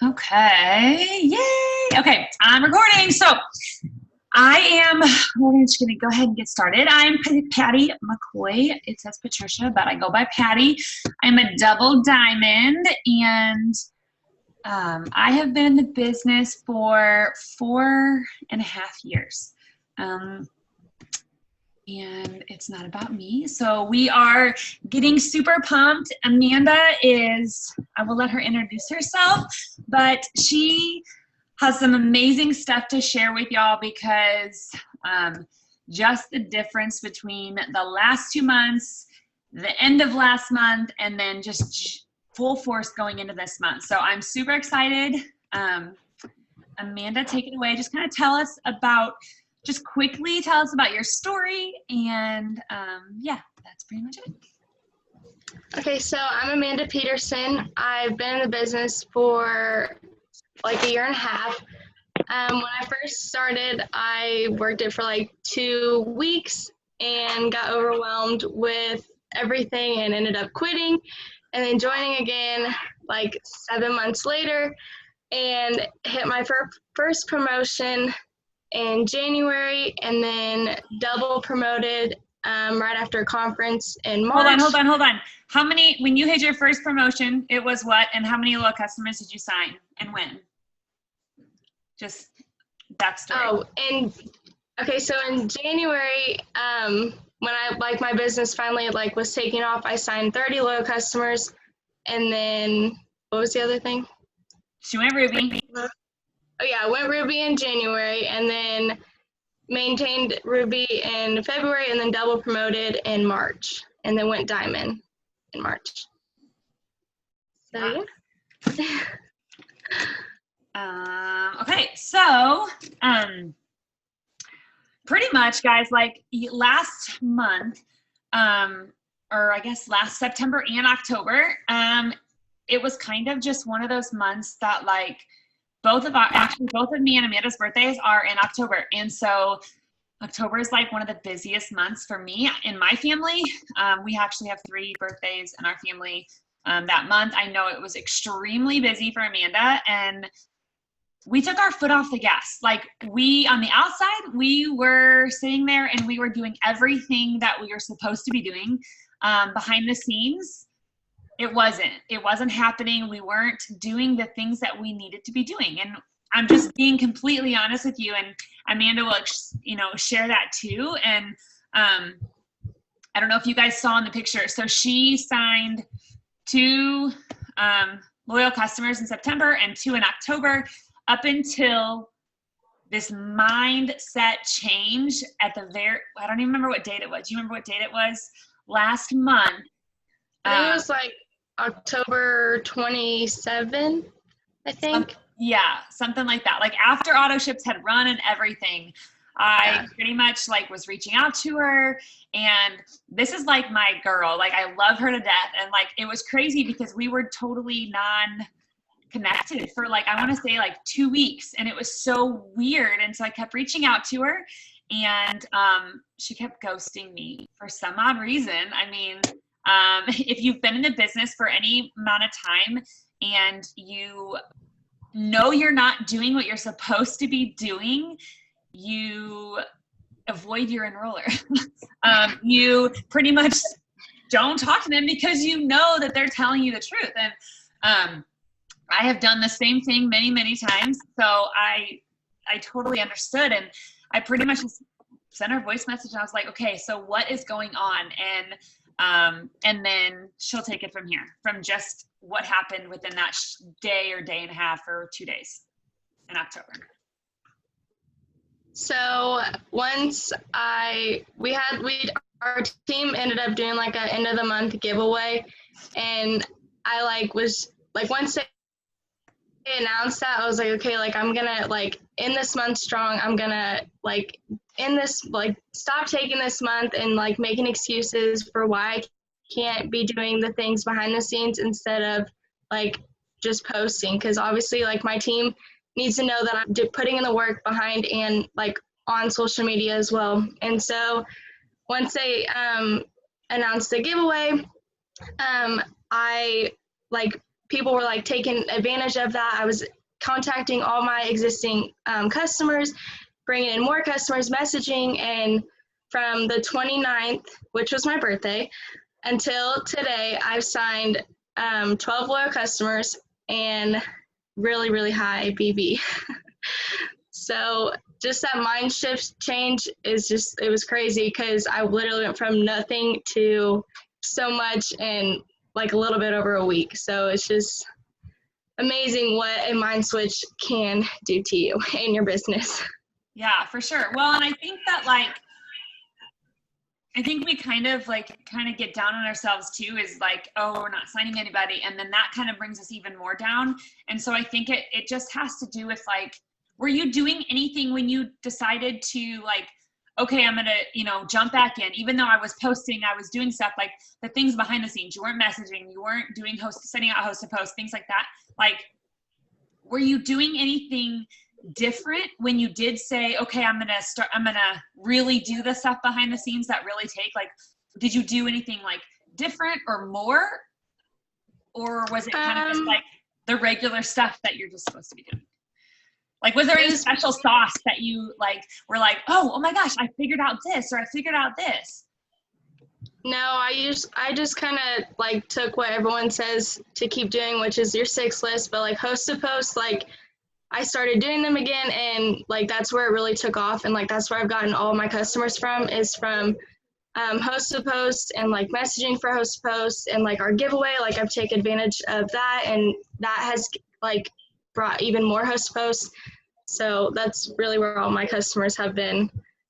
Okay, yay. Okay, I'm recording. So we're just gonna go ahead and get started. I'm Patty McCoy. It says Patricia, but I go by Patty. I'm a double diamond, and I have been in the business for 4.5 years. And it's not about me. So we are getting super pumped. Amanda I will let her introduce herself, but she has some amazing stuff to share with y'all because just the difference between the last 2 months, the end of last month, and then just full force going into this month. So I'm super excited. Amanda, take it away. Just kind of just quickly tell us about your story, and yeah, that's pretty much it. Okay, so I'm Amanda Peterson. I've been in the business for like 1.5 years. When I first started, I worked it for like 2 weeks and got overwhelmed with everything and ended up quitting and then joining again like 7 months later and hit my first promotion in January, and then double promoted right after a conference in March. Hold on. When you hit your first promotion, it was what, and how many loyal customers did you sign and when? Just backstory. So in January, when my business finally was taking off, I signed 30 loyal customers, and then what was the other thing? She went Ruby. Oh yeah, I went Ruby in January, and then maintained Ruby in February, and then double promoted in March, and then went Diamond in March. So yeah. Okay, so pretty much, guys, like last month, or I guess last September and October, it was kind of just one of those months that both of me and Amanda's birthdays are in October. And so October is like one of the busiest months for me in my family. We actually have 3 birthdays in our family that month. I know it was extremely busy for Amanda, and we took our foot off the gas. Like on the outside, we were sitting there and we were doing everything that we were supposed to be doing. Behind the scenes, it wasn't happening. We weren't doing the things that we needed to be doing. And I'm just being completely honest with you, and Amanda will, share that too. And I don't know if you guys saw in the picture. So she signed 2 loyal customers in September and 2 in October, up until this mindset change at I don't even remember what date it was. Do you remember what date it was? Last month. I think it was like October 27, I think. Yeah, something like that. Like after auto ships had run and everything, I pretty much was reaching out to her, and this is like my girl. Like I love her to death, and it was crazy because we were totally non-connected for I want to say 2 weeks, and it was so weird. And so I kept reaching out to her, and she kept ghosting me for some odd reason. I mean, if you've been in the business for any amount of time and you know you're not doing what you're supposed to be doing, you avoid your enroller. You pretty much don't talk to them because you know that they're telling you the truth. And I have done the same thing many, many times. So I totally understood. And I pretty much just sent her a voice message, and I was like, okay, so what is going on? And then she'll take it from here, from just what happened within that day or day and a half or 2 days in October. So once our team ended up doing an end of the month giveaway, and I once they announced that, I was like, okay, I'm gonna end this month strong. I'm gonna end this, stop taking this month and making excuses for why I can't be doing the things behind the scenes instead of just posting, because obviously my team needs to know that I'm putting in the work behind and on social media as well. And so once they announced the giveaway, people were like taking advantage of that. I was contacting all my existing customers, bringing in more customers, messaging, and from the 29th, which was my birthday, until today, I've signed 12 loyal customers and really, really high BB. So just that mind shift change it was crazy because I literally went from nothing to so much in like a little bit over a week. So it's just amazing what a mind switch can do to you and your business. Yeah, for sure. Well, and I think that I think we kind of get down on ourselves too, is like, oh, we're not signing anybody. And then that kind of brings us even more down. And so I think it just has to do with like, were you doing anything when you decided to like, okay, I'm going to, jump back in, even though I was posting, I was doing stuff like the things behind the scenes, you weren't messaging, you weren't doing sending out host to post, things like that. Like, were you doing anything different when you did say, okay, I'm going to really do the stuff behind the scenes that really take, like, did you do anything like different or more? Or was it kind of just like the regular stuff that you're just supposed to be doing? Like, was there any special sauce that you like were like, oh my gosh, I figured out this, or I figured out this? No, I just kind of like took what everyone says to keep doing, which is your 6 list, but like host to post, like I started doing them again, and like that's where it really took off, and like that's where I've gotten all my customers from is from host to post and like messaging for host to post and like our giveaway. Like I've taken advantage of that, and that has like brought even more host to posts. So that's really where all my customers have been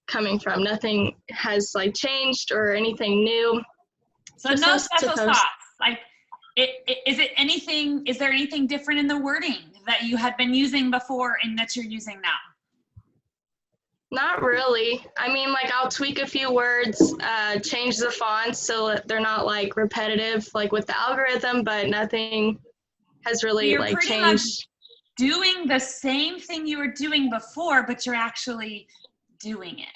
coming from. Nothing has like changed or anything new. So just no special sauce. Like, is there anything different in the wording that you had been using before and that you're using now? Not really. I mean, like I'll tweak a few words, change the fonts so that they're not like repetitive, like with the algorithm, but nothing has really you're like pretty changed. Much doing the same thing you were doing before, but you're actually doing it.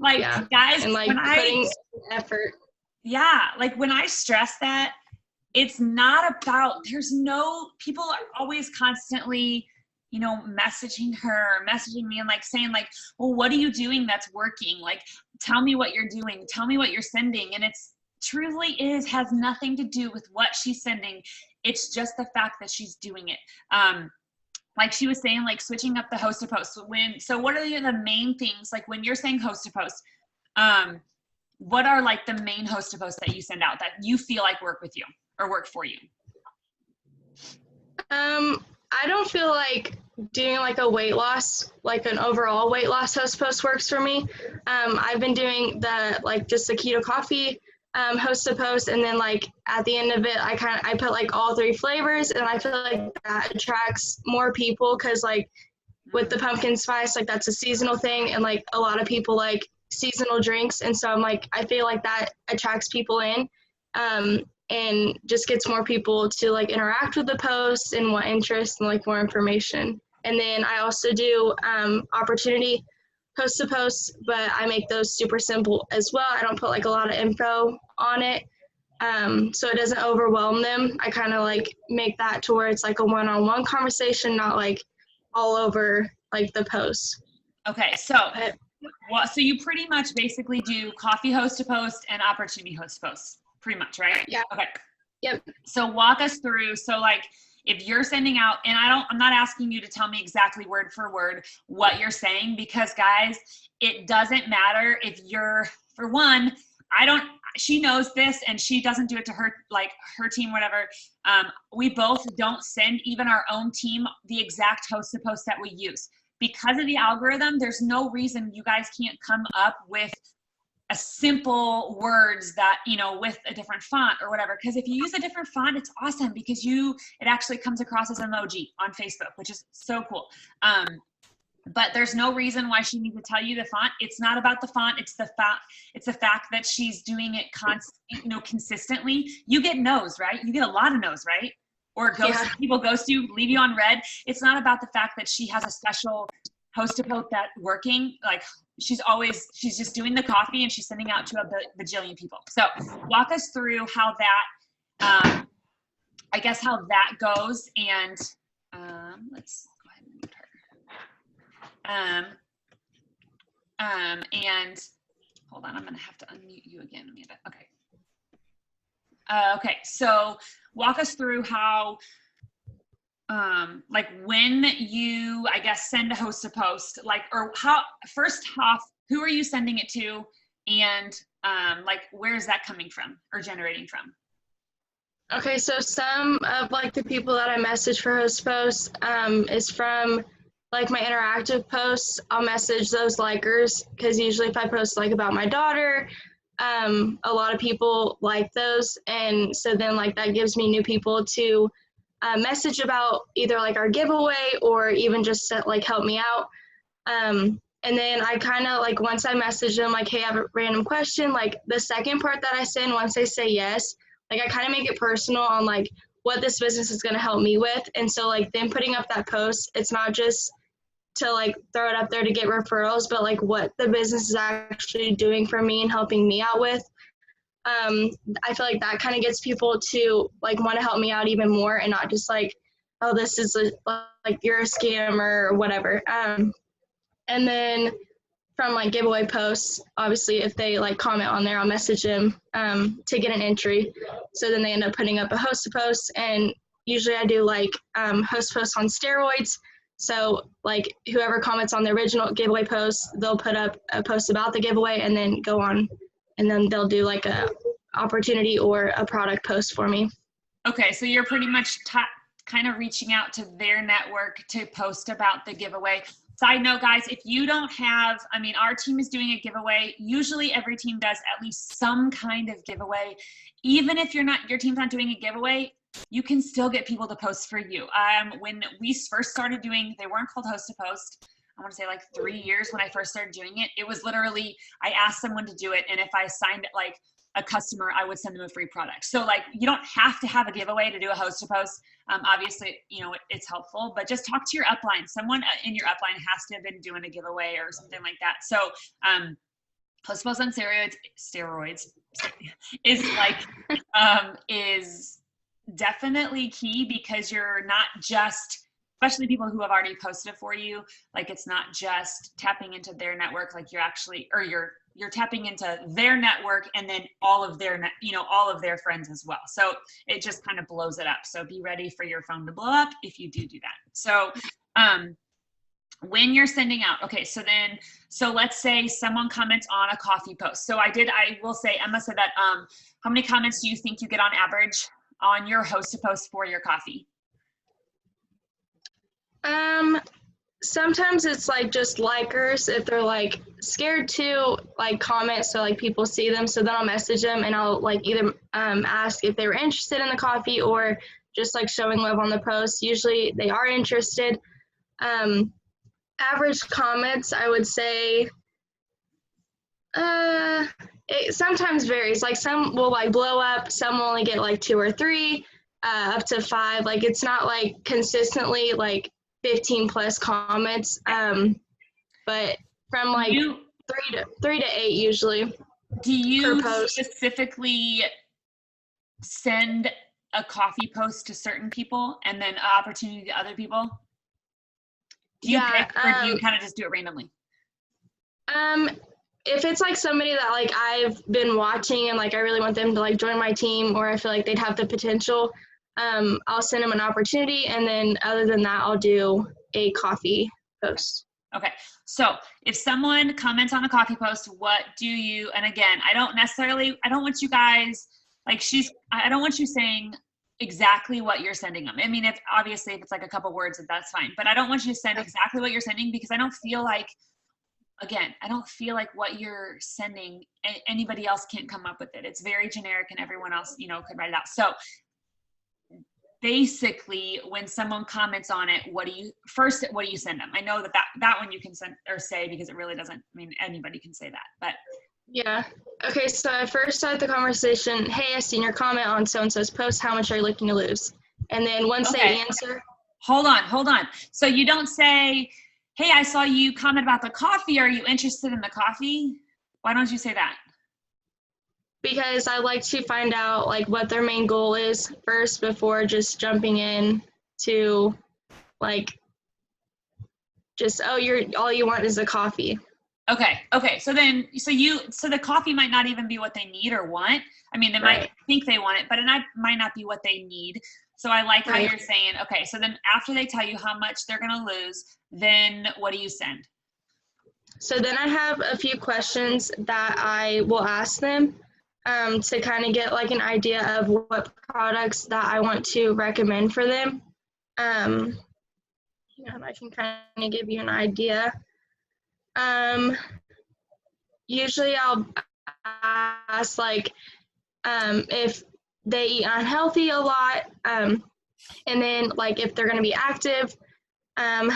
Like, yeah. Guys, and like putting effort. Yeah, like when I stress that, it's not about, people are always constantly, messaging me and like saying like, well, what are you doing that's working? Like, tell me what you're doing. Tell me what you're sending. And it's truly has nothing to do with what she's sending. It's just the fact that she's doing it. Like she was saying, like switching up the host to post. So what are the main things, like when you're saying host to post, what are like the main host to post that you send out that you feel like work with you or work for you? I don't feel like doing like a weight loss, like an overall weight loss host post works for me. I've been doing just the keto coffee host to post, and then like at the end of it, I put like all 3 flavors, and I feel like that attracts more people because like with the pumpkin spice, like that's a seasonal thing, and like a lot of people like seasonal drinks, and so I feel like that attracts people in, and just gets more people to like interact with the post and want interest and like more information. And then I also do opportunity host to post, but I make those super simple as well. I don't put like a lot of info on it, so it doesn't overwhelm them. I kind of like make that to where it's like a one-on-one conversation, not like all over like the post. Okay, so so you pretty much basically do coffee host to post and opportunity host to post, pretty much, right? Yeah. Okay. Yep. So walk us through. So like if you're sending out, and I'm not asking you to tell me exactly word for word what you're saying, because guys, it doesn't matter if you're, for one, she knows this and she doesn't do it to her team, whatever. We both don't send even our own team the exact host to post that we use. Because of the algorithm, there's no reason you guys can't come up with a simple words that, with a different font or whatever. Because if you use a different font, it's awesome because it actually comes across as an emoji on Facebook, which is so cool. But there's no reason why she needs to tell you the font. It's not about the font. It's the fact that she's doing it consistently. You get no's, right? You get a lot of no's, right? Or people ghost you, leave you on red. It's not about the fact that she has a special host to post that's working. Like she's just doing the coffee and she's sending out to a bajillion people. So walk us through how guess how that goes. And let's go ahead and mute her. And hold on, I'm gonna have to unmute you again, Amanda. Okay. Okay, so walk us through how, like when you, I guess, send a host a post, like, or how, first off, who are you sending it to? And like, where is that coming from or generating from? Okay, so some of like the people that I message for host posts is from like my interactive posts. I'll message those likers because usually if I post like about my daughter, a lot of people like those, and so then like that gives me new people to message about either like our giveaway or even just like help me out. And then I kind of like, once I message them like, hey, I have a random question, like the second part that I send, once they say yes, like I kind of make it personal on like what this business is going to help me with. And so like them putting up that post, it's not just to like throw it up there to get referrals, but like what the business is actually doing for me and helping me out with. I feel like that kind of gets people to like want to help me out even more and not just like, oh, this is like you're a scammer or whatever. And then from like giveaway posts, obviously if they like comment on there, I'll message them to get an entry. So then they end up putting up a host post, and usually I do like host posts on steroids. So like whoever comments on the original giveaway post, they'll put up a post about the giveaway and then go on, and then they'll do like a opportunity or a product post for me. Okay, so you're pretty much kind of reaching out to their network to post about the giveaway. Side note, guys, if you don't have, I mean, our team is doing a giveaway. Usually every team does at least some kind of giveaway. Even if your team's not doing a giveaway, you can still get people to post for you. When we first started doing, they weren't called host to post. I want to say like 3 years when I first started doing it. It was literally, I asked someone to do it, and if I signed it like a customer, I would send them a free product. So like, you don't have to have a giveaway to do a host to post. Obviously, you know, it's helpful, but just talk to your upline. Someone in your upline has to have been doing a giveaway or something like that. So host to post on steroids is like, is definitely key, because you're not just, especially people who have already posted for you, like it's not just tapping into their network, like you're actually, or you're tapping into their network and then all of their, all of their friends as well. So it just kind of blows it up. So be ready for your phone to blow up if you do that. So when you're sending out, okay, so let's say someone comments on a coffee post. So I will say, Emma said that, how many comments do you think you get on average on your host to post for your coffee? Sometimes it's like just likers if they're like scared to like comment, so like people see them, so then I'll message them and I'll like either ask if they were interested in the coffee or just like showing love on the post. Usually they are interested. Average comments, I would say it sometimes varies. Like some will like blow up, some will only get like 2 or 3, up to 5. Like it's not like consistently like 15 plus comments, but from like 3 to 8 usually. Do you specifically send a coffee post to certain people and then opportunity to other people? Do you pick, or do you kind of just do it randomly? If it's like somebody that like I've been watching and like I really want them to like join my team, or I feel like they'd have the potential, I'll send them an opportunity, and then other than that, I'll do a coffee post. Okay. So if someone comments on a coffee post, what do you, and again, I don't want you guys, like I don't want you saying exactly what you're sending them. I mean, if it's like a couple words, that's fine, but I don't want you to send exactly what you're sending, because I don't feel like what you're sending, anybody else can't come up with it. It's very generic and everyone else, could write it out. So basically, when someone comments on it, what do you send them? I know that one you can send or say, because it really doesn't, anybody can say that, but. Yeah. Okay. So I first start the conversation, hey, I seen your comment on so-and-so's post. How much are you looking to lose? And then once they answer. Hold on. So you don't say, hey, I saw you comment about the coffee. Are you interested in the coffee? Why don't you say that? because I like to find out like what their main goal is first before just jumping in to like just, oh, you're all you want is a coffee. Okay. So the coffee might not even be what they need or want. I mean, they might think they want it, but it might not be what they need. So I like how you're saying, okay, so then after they tell you how much they're going to lose, then what do you send? So then I have a few questions that I will ask them to kind of get like an idea of what products that I want to recommend for them. I can kind of give you an idea. Usually I'll ask like if they eat unhealthy a lot, and then like if they're going to be active, and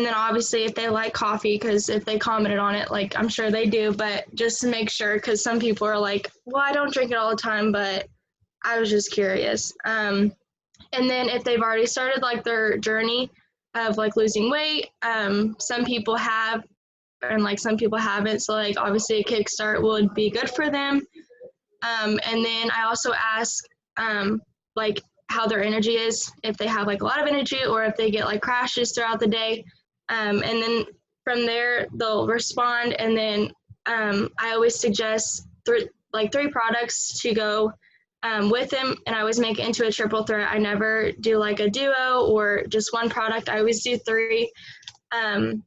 then obviously if they like coffee, because if they commented on it, like I'm sure they do, but just to make sure, because some people are like, well, I don't drink it all the time, but I was just curious. And then if they've already started like their journey of like losing weight, some people have and like some people haven't, so like obviously a kickstart would be good for them. And then I also ask like how their energy is, if they have like a lot of energy or if they get like crashes throughout the day. And then from there they'll respond, and then I always suggest three products to go with them, and I always make it into a triple threat. I never do like a duo or just one product. I always do three. And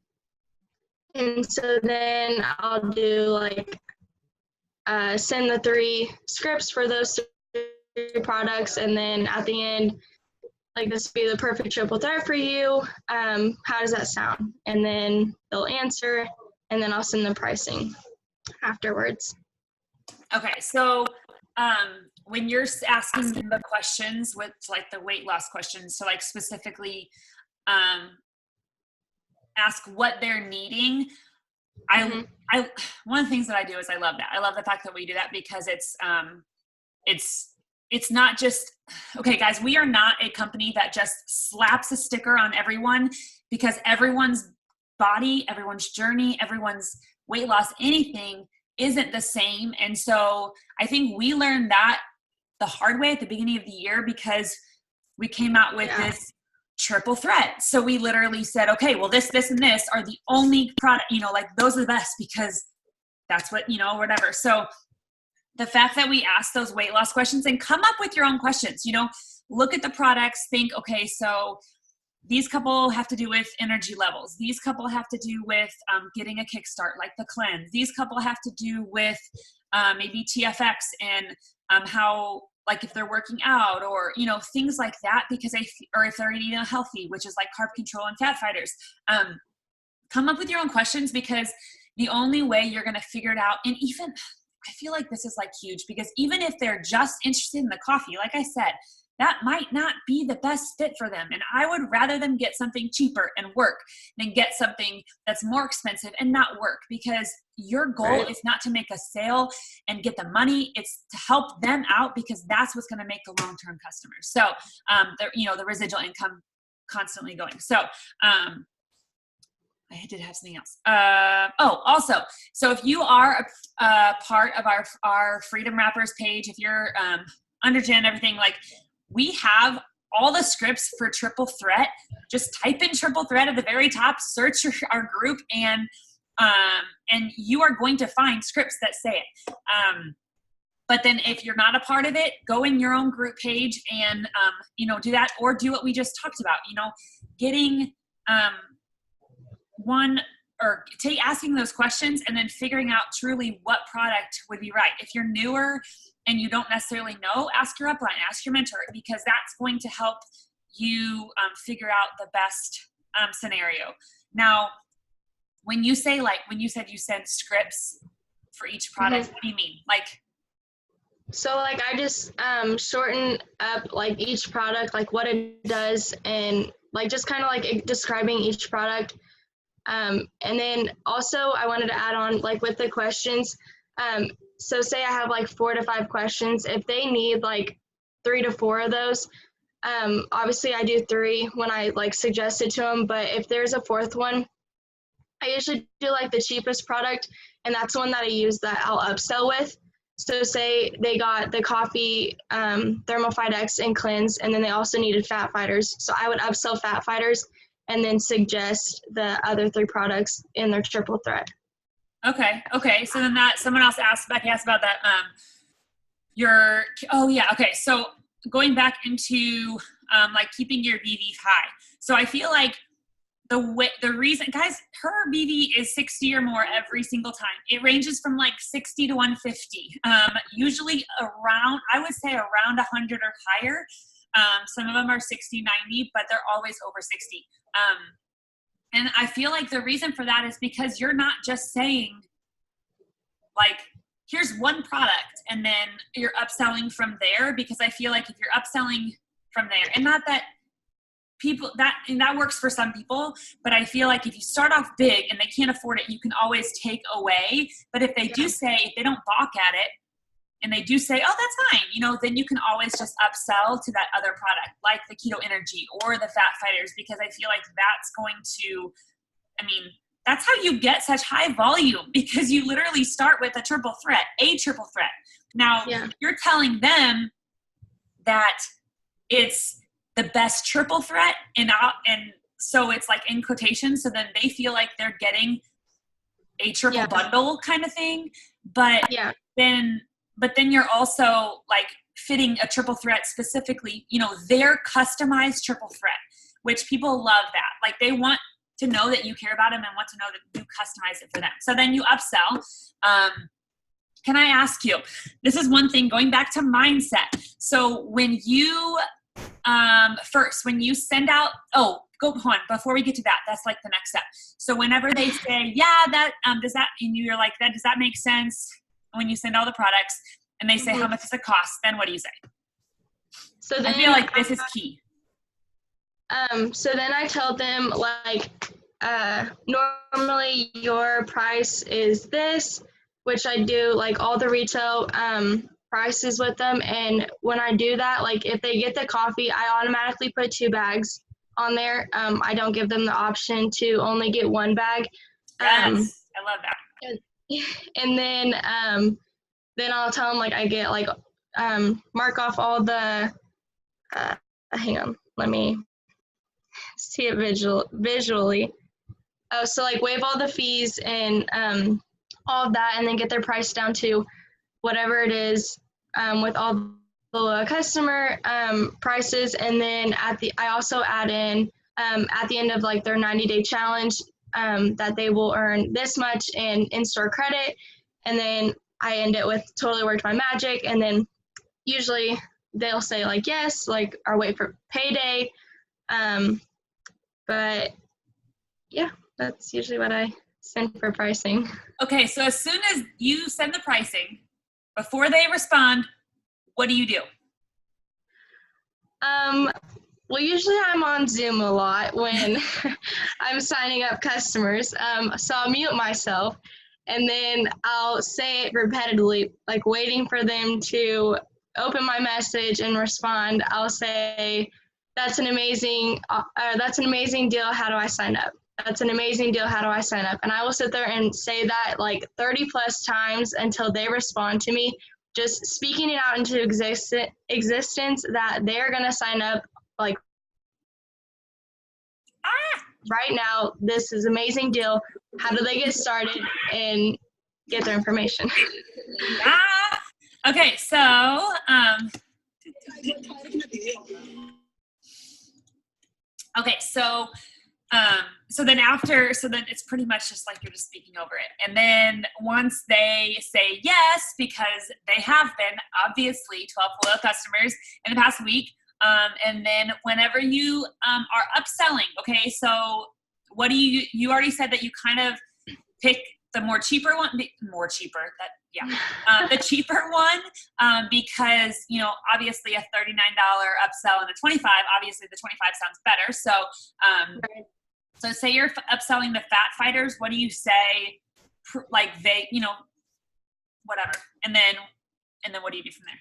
so then I'll do like send the 3 scripts for those 3 products, and then at the end, like, this would be the perfect triple threat for you. How does that sound? And then they'll answer, and then I'll send the pricing afterwards. Okay, so when you're asking them the questions with like the weight loss questions, so like specifically ask what they're needing. I one of the things that I do is I love that. I love the fact that we do that because it's not just, okay, guys, we are not a company that just slaps a sticker on everyone, because everyone's body, everyone's journey, everyone's weight loss, anything isn't the same. And so I think we learned that the hard way at the beginning of the year, because we came out with this triple threat. So we literally said, okay, well, this, and this are the only product, like those are the best, because that's what, whatever. So the fact that we ask those weight loss questions and come up with your own questions, look at the products, think, okay, so these couple have to do with energy levels. These couple have to do with getting a kickstart, like the cleanse. These couple have to do with maybe TFX and how, like if they're working out or, things like that, because or if they're eating healthy, which is like carb control and fat fighters. Come up with your own questions, because the only way you're going to figure it out, and even, I feel like this is like huge, because even if they're just interested in the coffee, like I said, that might not be the best fit for them. And I would rather them get something cheaper and work than get something that's more expensive and not work, because your goal is not to make a sale and get the money. It's to help them out, because that's what's going to make the long-term customers. So, the residual income constantly going. So, I did have something else. Also, so if you are a part of our Freedom Wrappers page, if you're under Jen, everything, like, we have all the scripts for triple threat. Just type in triple threat at the very top, search our group, and you are going to find scripts that say it. But then if you're not a part of it, go in your own group page and, do that, or do what we just talked about, getting asking those questions and then figuring out truly what product would be right. If you're newer and you don't necessarily know, ask your upline, ask your mentor, because that's going to help you figure out the best scenario. Now, when you said you send scripts for each product, what do you mean? So like I just shorten up like each product, like what it does, and like just kind of like describing each product. And then also I wanted to add on, like, with the questions. So say I have like 4 to 5 questions. If they need like 3 to 4 of those, obviously I do 3 when I like suggest it to them. But if there's a 4th one, I usually do like the cheapest product, and that's one that I use that I'll upsell with. So say they got the coffee, Thermofide X and Cleanse, and then they also needed Fat Fighters. So I would upsell Fat Fighters and then suggest the other 3 products in their triple threat. Okay. So then someone else Becky asked about that. Okay. So going back into like keeping your BV high. So I feel like the reason, guys, her BV is 60 or more every single time. It ranges from like 60 to 150, usually around, I would say around 100 or higher. Some of them are 60, 90, but they're always over 60. And I feel like the reason for that is because you're not just saying like, here's one product and then you're upselling from there, because I feel like if you're upselling from there, and not that people that works for some people, but I feel like if you start off big and they can't afford it, you can always take away. But if they do say, if they don't balk at it and they do say, oh, that's fine, then you can always just upsell to that other product, like the Keto Energy or the Fat Fighters, because I feel like that's going to, that's how you get such high volume, because you literally start with a triple threat. Now, you're telling them that it's the best triple threat, and so it's like in quotation, so then they feel like they're getting a triple bundle kind of thing. But then you're also like fitting a triple threat specifically, their customized triple threat, which people love that. Like they want to know that you care about them and want to know that you customize it for them. So then you upsell. Can I ask you, this is one thing, going back to mindset. So when you, when you send out, go on, before we get to that, that's like the next step. So whenever they say, does that, and you're like, does that make sense? When you send all the products and they say, how much does it cost? Then what do you say? So then, I feel like this is key. So then I tell them like, normally your price is this, which I do like all the retail, prices with them. And when I do that, like if they get the coffee, I automatically put 2 bags on there. I don't give them the option to only get 1 bag. Yes, I love that. And then I'll tell them like I get like, mark off all the, hang on, let me see it visually. Oh, so like waive all the fees and all of that, and then get their price down to whatever it is, with all the customer prices. And then I also add in at the end of like their 90-day challenge, that they will earn this much in in-store credit. And then I end it with totally worked my magic. And then usually they'll say like yes, like or wait for payday. But yeah, that's usually what I send for pricing. Okay, so as soon as you send the pricing, before they respond, what do you do? Well, usually I'm on Zoom a lot when I'm signing up customers. So I'll mute myself and then I'll say it repetitively, like waiting for them to open my message and respond. I'll say, that's an amazing deal. How do I sign up? That's an amazing deal. How do I sign up? And I will sit there and say that like 30 plus times until they respond to me, just speaking it out into existence that they're going to sign up like right now. This is an amazing deal. How do they get started and get their information? Okay, so so then it's pretty much just like you're just speaking over it. And then once they say yes, because they have been obviously 12 loyal customers in the past week, and then whenever you are upselling, okay, so what do you already said that you kind of pick the the cheaper one, because, obviously a $39 upsell and a 25, obviously the 25 sounds better. So, so say you're upselling the Fat Fighters, what do you say? Like whatever. And then what do you do from there?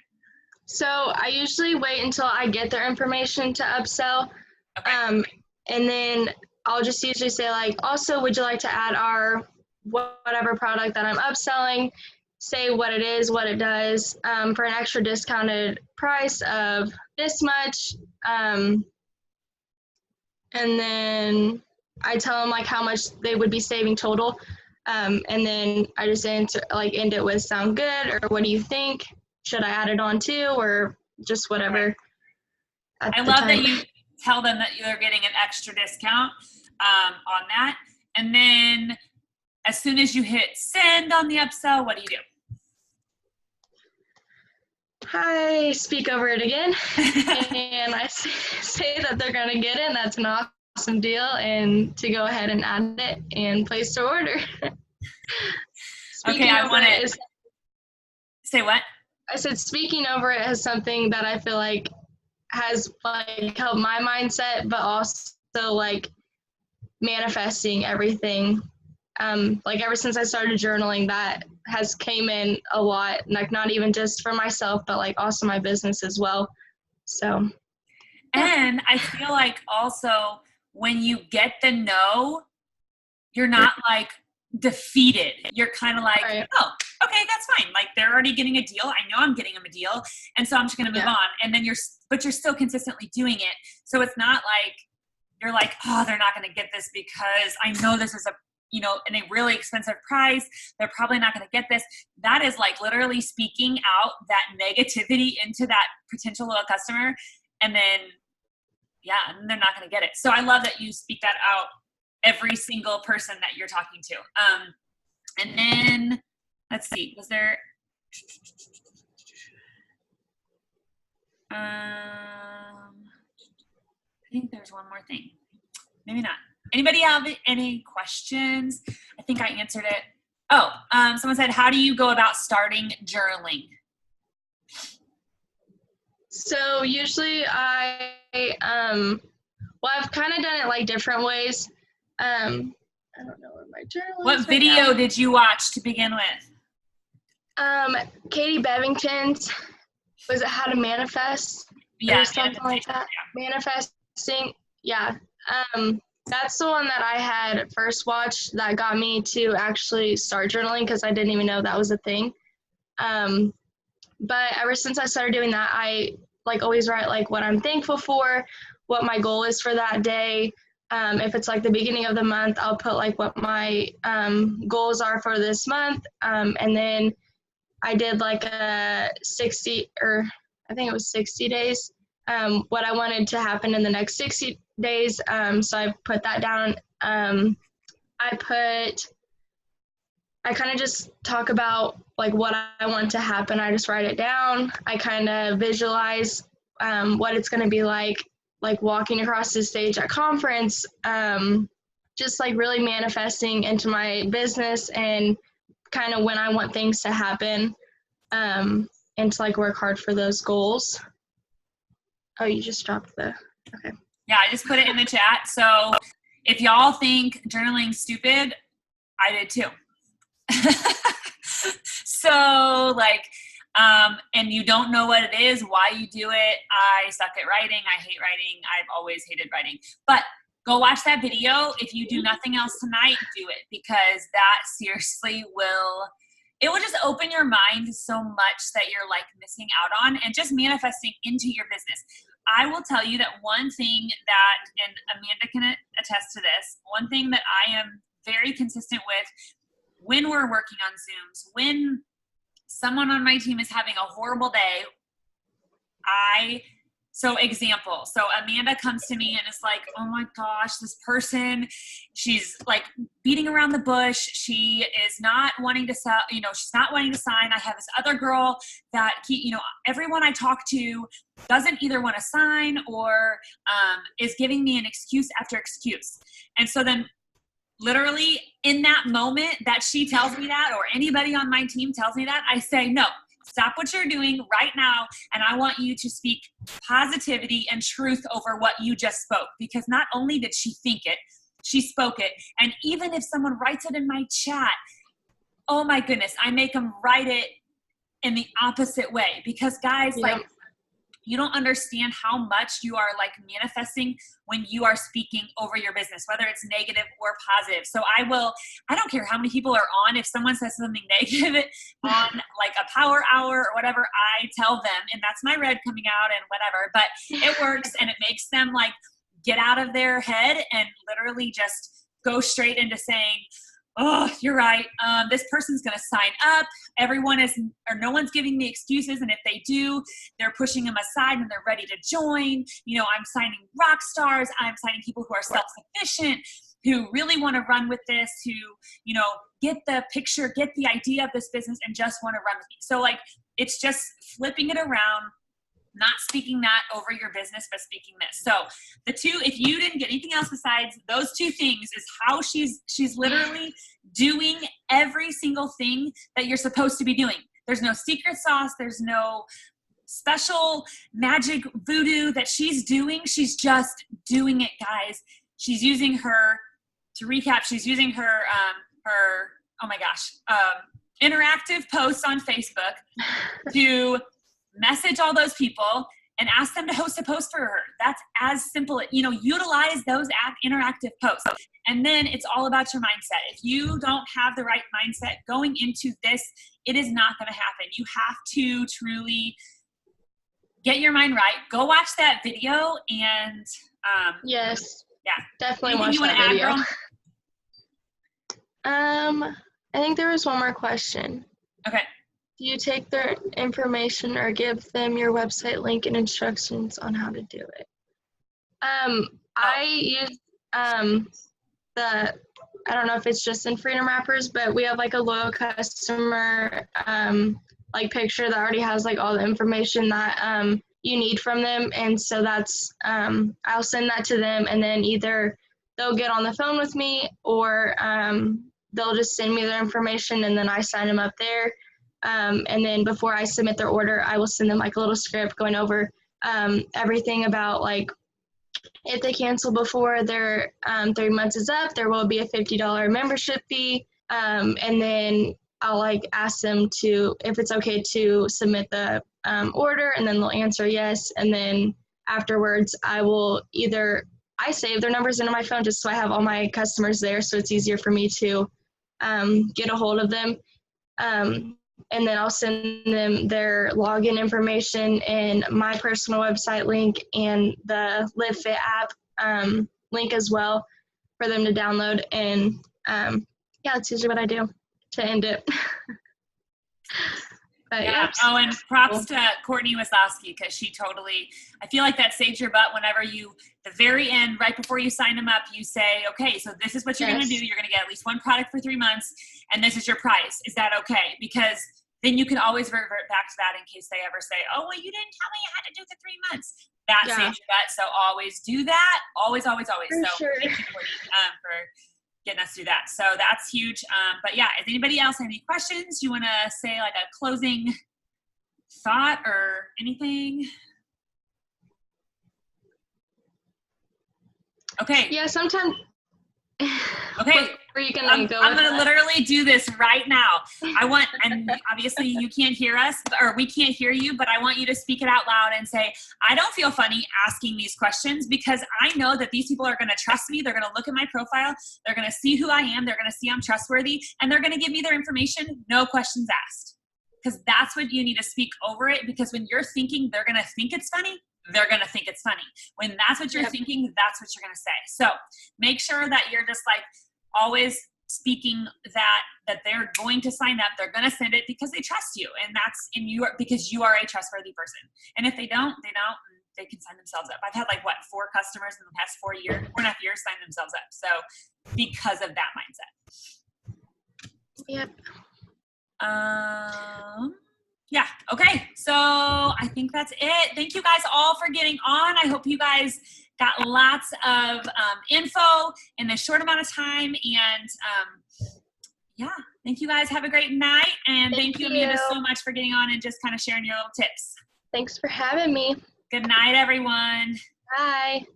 So I usually wait until I get their information to upsell. Okay. And then I'll just usually say like, also, would you like to add our whatever product that I'm upselling? say what it is, what it does, for an extra discounted price of this much. And then I tell them like how much they would be saving total. And then I just end it with sound good, or what do you think? Should I add it on too, or just whatever? I love that you tell them that you're getting an extra discount on that. And then as soon as you hit send on the upsell, what do you do? I speak over it again, and I say that they're going to get it, and that's an awesome deal, and to go ahead and add it and place their order. Okay, I want to say what? I said speaking over it is something that I feel like has like helped my mindset, but also like manifesting everything. Like ever since I started journaling, that has came in a lot, like not even just for myself, but like also my business as well. So. And I feel like also when you get the no, you're not like defeated. You're kind of like, right. Oh, okay, that's fine. Like they're already getting a deal. I know I'm getting them a deal. And so I'm just going to move on. And then you're still consistently doing it. So it's not like, you're like, oh, they're not going to get this because I know this is a really expensive price. They're probably not going to get this. That is like literally speaking out that negativity into that potential little customer. And then, and they're not going to get it. So I love that you speak that out every single person that you're talking to. And then let's see, was there, I think there's one more thing. Maybe not. Anybody have any questions? I think I answered it. Oh, someone said, how do you go about starting journaling? So usually I've kind of done it like different ways. I don't know where my journal is. What video did you watch to begin with? Katie Bevington's, was it How to Manifest? Yeah, or something like that. Yeah. Manifesting. Yeah. That's the one that I had first watched that got me to actually start journaling, because I didn't even know that was a thing. But ever since I started doing that, I like always write like what I'm thankful for, what my goal is for that day. If it's like the beginning of the month, I'll put like what my goals are for this month. And then I did like a 60 days, what I wanted to happen in the next 60 days. So I put that down. I kind of just talk about like what I want to happen. I just write it down. I kind of visualize what it's going to be like walking across the stage at conference, just like really manifesting into my business and kind of when I want things to happen, and to like work hard for those goals. Oh, you just dropped okay. Yeah, I just put it in the chat. So if y'all think journaling's stupid, I did too. So like, and you don't know what it is, why you do it. I suck at writing. I hate writing. I've always hated writing. But go watch that video. If you do nothing else tonight, do it, because that seriously will just open your mind so much that you're like missing out on, and just manifesting into your business. I will tell you that one thing that, and Amanda can attest to this, one thing that I am very consistent with when we're working on Zooms, when someone on my team is having a horrible day, so Amanda comes to me and is like, oh my gosh, this person, she's like beating around the bush. She is not wanting to sell, she's not wanting to sign. I have this other girl that, everyone I talk to doesn't either want to sign or is giving me an excuse after excuse. And so then literally in that moment that she tells me that, or anybody on my team tells me that, I say, no, stop what you're doing right now, and I want you to speak positivity and truth over what you just spoke, because not only did she think it, she spoke it. And even if someone writes it in my chat, oh my goodness, I make them write it in the opposite way, because guys, like, you don't understand how much you are like manifesting when you are speaking over your business, whether it's negative or positive. So I don't care how many people are on, if someone says something negative on like a power hour or whatever, I tell them, and that's my red coming out and whatever, but it works and it makes them like get out of their head and literally just go straight into saying, oh, you're right. This person's going to sign up. No one's giving me excuses. And if they do, they're pushing them aside and they're ready to join. You know, I'm signing rock stars. I'm signing people who are self-sufficient, who really want to run with this, who, you know, get the picture, get the idea of this business and just want to run with me. So like, it's just flipping it around, not speaking that over your business, but speaking this. So the two, if you didn't get anything else besides those two things, is how she's literally doing every single thing that you're supposed to be doing. There's no secret sauce. There's no special magic voodoo that she's doing. She's just doing it, guys. She's using her, to recap, she's using her, oh my gosh, interactive posts on Facebook to message all those people and ask them to host a post for her. That's as simple. You know, utilize those interactive posts. And then it's all about your mindset. If you don't have the right mindset going into this, it is not going to happen. You have to truly get your mind right. Go watch that video and yes. Yeah. Definitely watch that video. I think there was one more question. Okay. Do you take their information or give them your website link and instructions on how to do it? I use I don't know if it's just in Freedom Wrappers, but we have like a loyal customer like picture that already has like all the information that you need from them. And so that's, I'll send that to them, and then either they'll get on the phone with me or they'll just send me their information and then I sign them up there. And then before I submit their order, I will send them like a little script going over everything about like if they cancel before their 3 months is up, there will be a $50 membership fee. And then I'll like ask them if it's okay to submit the order, and then they'll answer yes. And then afterwards, I save their numbers into my phone just so I have all my customers there, so it's easier for me to get a hold of them. And then I'll send them their login information and my personal website link and the Live Fit app link as well for them to download. And yeah, that's usually what I do to end it. But yeah. Oh, and props to Courtney Wasowski, because she totally, I feel like that saves your butt whenever the very end, right before you sign them up, you say, okay, so this is what you're going to do. You're going to get at least one product for 3 months, and this is your price. Is that okay? Because then you can always revert back to that in case they ever say, oh, well, you didn't tell me you had to do the 3 months. That saves your butt. So always do that. Always, always, always. Thank you, Courtney, for getting us through that. So that's huge. But yeah, if anybody else have any questions, you want to say like a closing thought or anything? Okay. Yeah, sometimes. Okay. Where you can I'm going to literally do this right now. And obviously you can't hear us, or we can't hear you, but I want you to speak it out loud and say, I don't feel funny asking these questions because I know that these people are going to trust me. They're going to look at my profile. They're going to see who I am. They're going to see I'm trustworthy, and they're going to give me their information. No questions asked. Because that's what you need to speak over it. Because when you're thinking they're going to think it's funny, they're going to think it's funny. When that's what you're thinking, that's what you're going to say. So make sure that you're just like always speaking that they're going to sign up. They're going to send it because they trust you. And that's because you are a trustworthy person. And if they don't, they can sign themselves up. I've had 4 customers in the past 4.5 years sign themselves up. So because of that mindset. Yep. Yeah. Okay. So I think that's it. Thank you guys all for getting on. I hope you guys got lots of info in this short amount of time. And yeah, thank you guys. Have a great night. And thank you, Amanda, so much for getting on and just kind of sharing your little tips. Thanks for having me. Good night, everyone. Bye.